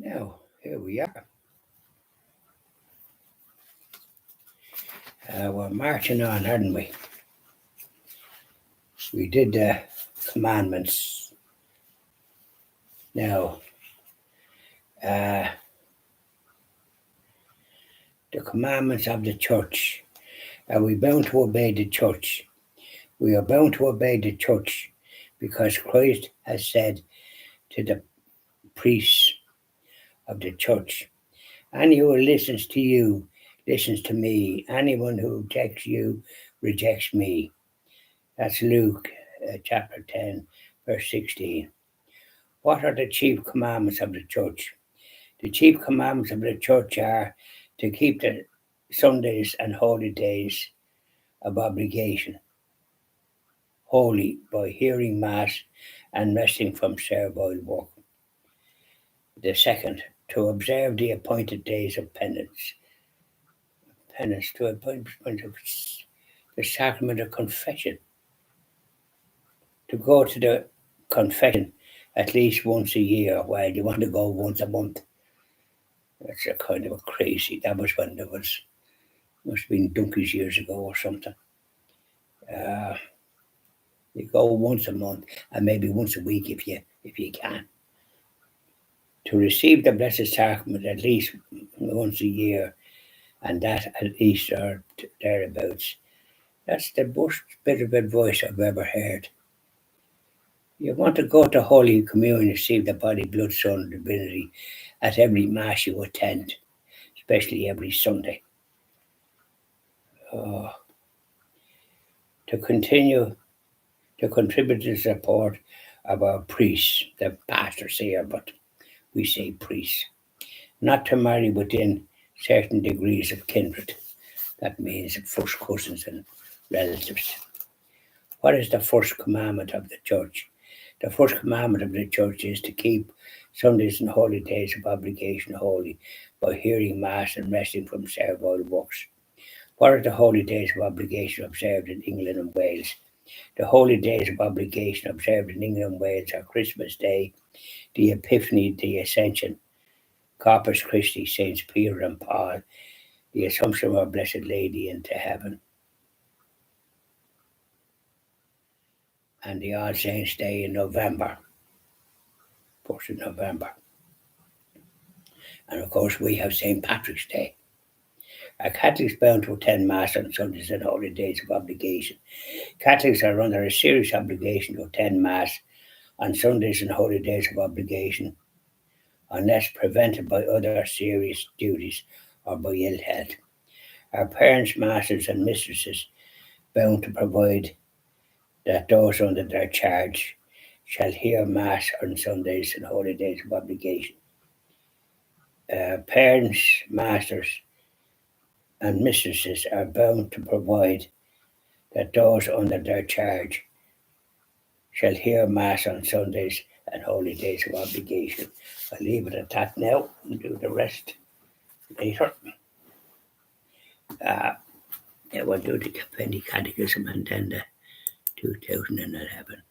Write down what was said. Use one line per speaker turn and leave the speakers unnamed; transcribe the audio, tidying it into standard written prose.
Now, here we are. We're marching on, aren't we? We did the commandments. Now, the commandments of the church. Are we bound to obey the church? We are bound to obey the church because Christ has said to the priests of the church, anyone who listens to you listens to me. Anyone who rejects you rejects me. That's Luke chapter 10, verse 16. What are the chief commandments of the church? The chief commandments of the church are to keep the Sundays and holy days of obligation holy by hearing Mass and resting from servile work. The second, to observe the appointed days of penance. Penance, to appointment of the sacrament of confession. To go to the confession at least once a year, while you want to go once a month. That's a kind of a crazy. That was when there was, must have been donkeys years ago or something. You go once a month and maybe once a week if you can. To receive the Blessed Sacrament at least once a year, and that at Easter or thereabouts. That's the most bit of advice I've ever heard. You want to go to Holy Communion, receive the body, blood, soul, and divinity at every Mass you attend, especially every Sunday. To continue to contribute to the support of our priests, the pastors here, but we say priests. Not to marry within certain degrees of kindred. That means first cousins and relatives. What is the first commandment of the church? The first commandment of the church is to keep Sundays and holy days of obligation holy by hearing Mass and resting from servile works. What are the holy days of obligation observed in England and Wales? The holy days of obligation observed in England and Wales are Christmas Day, the Epiphany, the Ascension, Corpus Christi, Saints Peter and Paul, the Assumption of our Blessed Lady into heaven, and the All Saints' Day in November, 1st of November. And of course, we have St. Patrick's Day. Are Catholics bound to attend Mass on Sundays and holy days of obligation? Catholics are under a serious obligation to attend Mass on Sundays and holy days of obligation, unless prevented by other serious duties or by ill health. Are parents, masters, and mistresses bound to provide that those under their charge shall hear Mass on Sundays and holy days of obligation? Parents, masters, and mistresses are bound to provide that those under their charge shall hear Mass on Sundays and holy days of obligation. I'll leave it at that now and do the rest later. We'll do the Penny Catechism and then the 2011.